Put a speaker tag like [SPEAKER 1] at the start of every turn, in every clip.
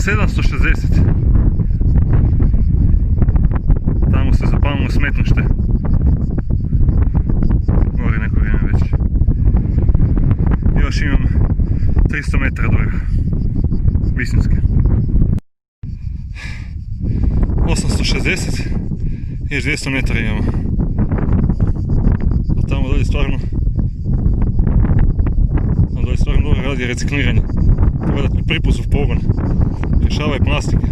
[SPEAKER 1] 760. Tamo se zapalilo smetnište. Gore neko vrijeme već. Još imam 300 metara do vrha. Visinske. 860. Još 200 metara imamo. A tamo dolje stvarno dobro radi recikliranje. Treba da pripuzov pogon. Rješavaju plastike.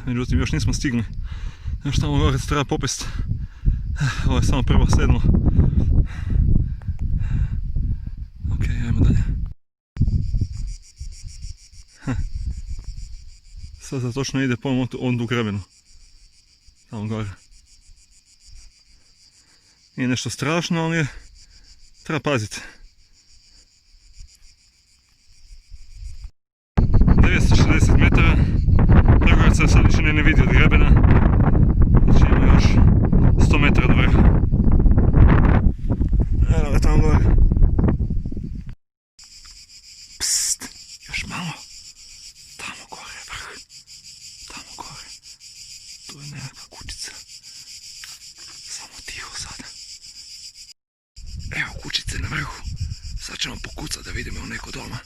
[SPEAKER 1] Međutim, još nismo stigli. Još tamo gore se treba popest. Ovo je samo prvo sedlo. Ok, ajmo dalje. Sad točno ide po ovom tu grebenu. Tamo gore. Nije nešto strašno, ali treba paziti. 960 metara. Vrgoraca sad više ne vidi od grebena. Znači ima još 100 metara do vrha. Evo je tamo gore. Psst, još malo. Tamo gore je vrh. Tamo gore. Tu je nekakva kućica. Samo tiho sada. Evo kućice na vrhu. Sad ćemo pokucati da vidimo neko doma.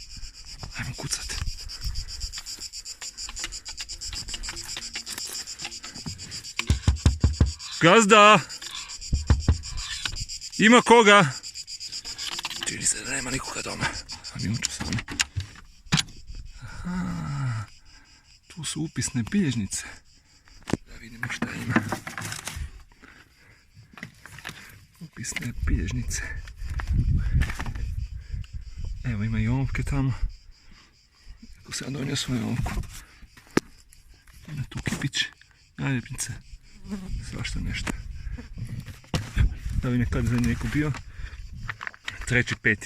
[SPEAKER 1] Ajmo kucati. Gazda! Ima koga? Čini se da nema nikoga doma. A mi uču sami. Aha, tu su upisne bilježnice. Da vidimo šta ima. Upisne bilježnice. Evo ima i olovke tamo. Ako sam donio svoju olovku. Ima tu kipić, naljepnice. Svašta nešto. Da vidim kad je neko bio. 3.5.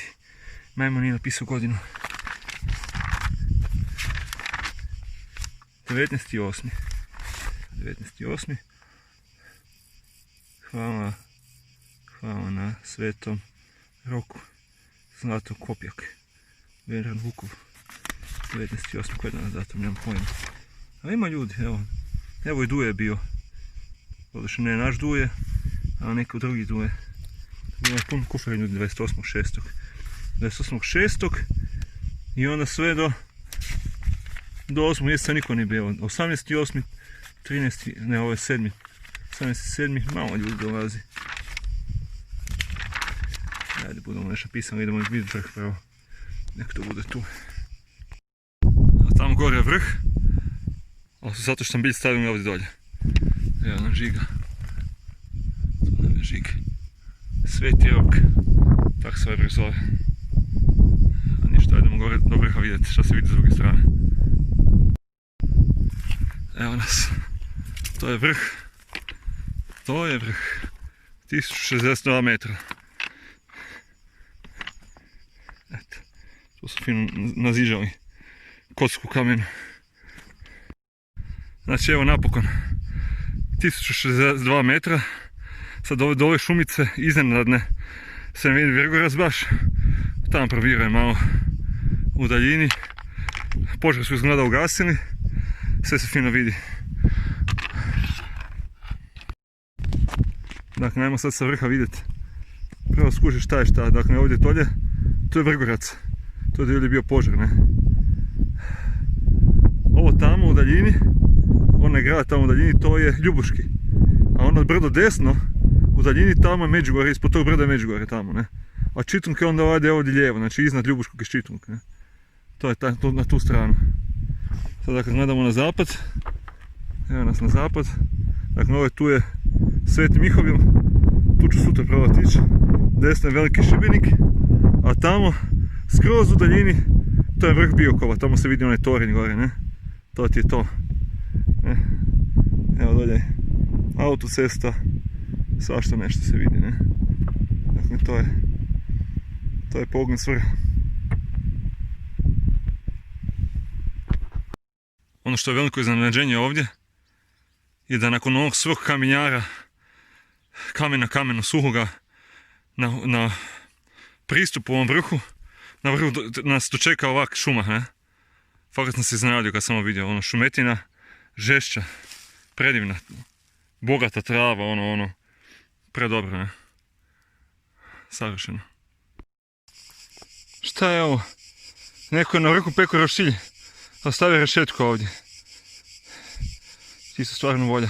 [SPEAKER 1] Majmo nije napisao godinu. 19.8. 19.8. Hvala na Svetom Roku. Zlato Kopjak. Vedran Vukov. 19.8. Koji je danas datum, nemam pojma. A ima ljudi, evo. Evo i Duje je bio. Doduše ne naš Duje, a neko drugi Duje. Bilo je puno kufera ljudi 28.6. 28.6. I onda sve do 8. mjeseca niko nije bio. 18.8. 13. ne, ovo je 7. 18.7. malo ljudi dolazi. Ajde, budemo nešto pisano, idemo vidjeti vrh pravo. Nek to bude tu. A tamo gore je vrh. Ali zato što sam bilj stavio ovdje dolje. Evo nam žiga. Tu nam je žig. Sveti Rok. Tako se ovaj vrh zove. A ništa, idemo gore do vrha vidjeti što se vidi s druge strane. Evo nas. To je vrh. To je vrh. 1062 metra. Eto. Tu su fino nazižali kocku kamenu. Znači evo napokon. 1062 metra. Sad do ove šumice iznenadne se vidi Vrgorac baš. Tamo probiraju malo u daljini. Požar su izgleda ugasili. Sve se fino vidi. Dakle, ajmo sad sa vrha vidjeti. Prvo skužiš šta je šta. Dakle, ovdje dolje, to je Vrgorac. To je gdje bio požar, ne? Ovo tamo u daljini, onaj grad tamo u daljini, to je Ljubuški. A ono brdo desno, u daljini tamo je Međugorje, ispod tog brda je Međugorje tamo, ne? A Čitlunke onda ovdje lijevo, znači iznad Ljubuškog je Čitlunk, ne? To je na tu stranu. Sad dakle gledamo na zapad, evo nas na zapad, dakle ovo tu je Sveti Mihovil, tu ću sutra probati ići, desno je Veliki Šibenik, a tamo, skroz u daljini, to je vrh Biokova, tamo se vidi onaj toranj gore, ne? To ti je to. Ne? Evo dolje, autocesta, svašta nešto se vidi, ne? Dakle to je pogled s vrha. Ono što je veliko iznenađenje ovdje je da nakon ovog svog kamenjara, kamena suhoga na pristupu ovom vrhu, na vrhu nas dočeka ovak šuma, ne? Fakat sam se iznenadio kad sam ovo vidio, ono šumetina, žešća, predivna, bogata trava, ono, predobro, ne? Savršeno. Šta je ovo? Neko je na vrhu peko roštilj, ostavio rešetku ovdje. Čisto stvarno volja.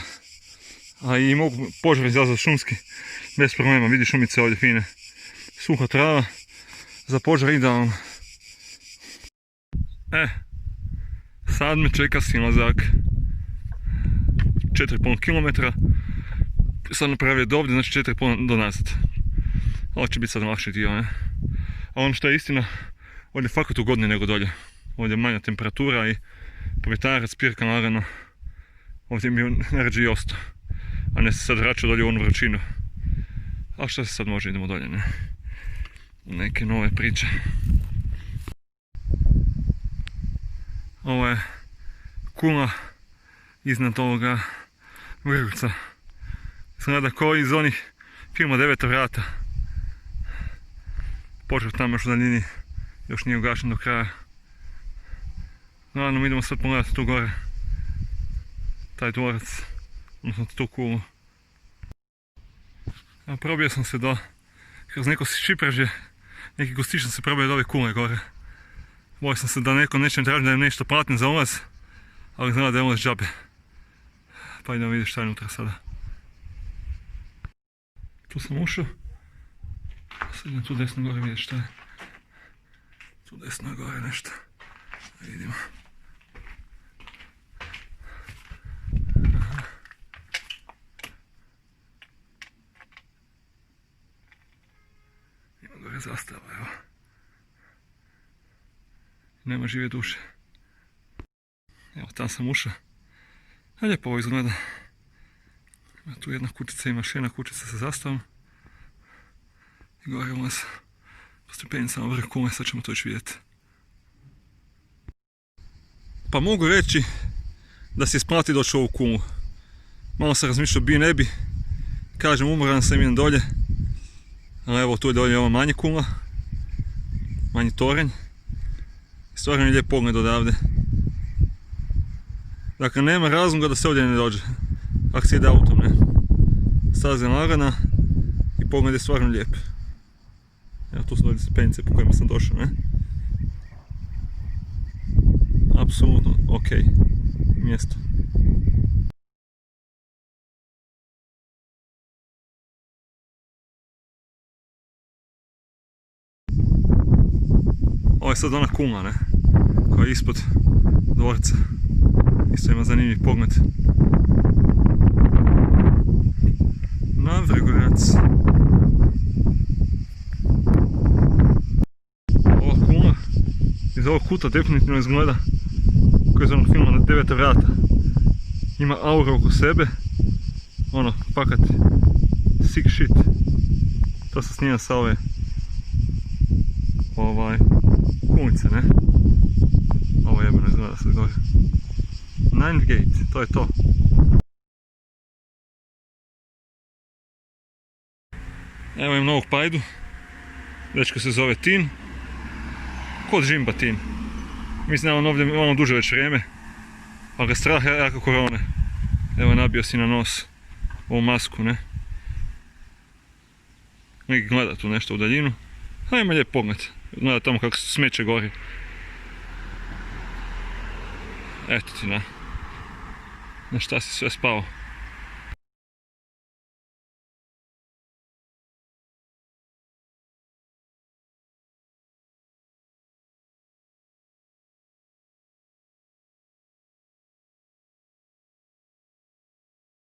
[SPEAKER 1] A i mogu požar izazvati šumski, bez problema, vidi šumice ovdje fine. Suha trava, za požar idealno. Sad me čeka silazak. 4,5 km. Sad napravio do ovdje, znači 4,5 do nazad. Ovo će biti sad lakši dio, ne? A ono što je istina, ovdje je fakat ugodnije nego dolje. Ovdje je manja temperatura i povjetarac, pirka naravno. Ovdje mi je rađe i ostao. A ne se sad vraća dolje u onu vrućinu. A što se sad može, idemo dolje, ne? U neke nove priče. Ovo je kula iznad ovoga vrhuca. Izgleda kao iz onih filma 9 vrata. Požar tamo još u daljini, još nije ugašen do kraja. Naravno, mi idemo sad pogledati tu gore. Taj dvorac, odnosno tu kulu. Probio sam se kroz neko šipražje, neki gostić sam se probio do ove kule gore. Bojao sam se da neko neće mi tražiti da im nešto platim za ulaz, ali znala da je ulaz džabe. Pa idemo vidjeti šta je unutra sada. Tu sam ušao. Sad idem tu desno gore vidjeti šta je. Tu desno je gore nešto. Da vidimo. Ima gore zastava, evo. Nema žive duše. Evo, tam sam ušao. A lijepo ovo izgleda. Ima tu jedna kućica, ima još jedna kućica sa zastavom. I gore ulaz po stepenicama vrh kule, sad ćemo to još vidjeti. Pa mogu reći da se isplati doći u ovu kulu. Malo sam razmišljao bi ne bi. Kažem, umoran sam, idem dolje. Ali evo, tu je dolje ova manja kula. Manji toranj. I stvarno je lijep pogled odavde. Dakle, nema razloga da se ovdje ne dođe. Ako se ide autom, ne. Staza je lagana i pogled je stvarno lijep. Evo, tu su dolje stepenice po kojima sam došao, ne. Apsolutno ok mjesto. Ovo je sad ona kula, ne, koja je ispod dvorca. Isto ima zanimljiv pogled na Vrgorac. Ova kula iz ovog kuta definitivno izgleda kao iz onog filma na 9 vrata. Ima aura oko sebe, ono, fakat sick shit. To se snima sa ove kulice, ne? Ovo jebeno izgleda sad gore. Ninth Gate, to je to. Evo imam novog pajdu. Dečko se zove Tin. Kod Žimba Tin. Mislim da on ovdje malo duže već vrijeme. Ali ga strah je jako korone. Evo nabio si na nos ovu masku, ne? Neki gleda tu nešto u daljinu. A ima lijep pogled. Gleda tamo kako smeće gori. Eto ti na šta si sve spao.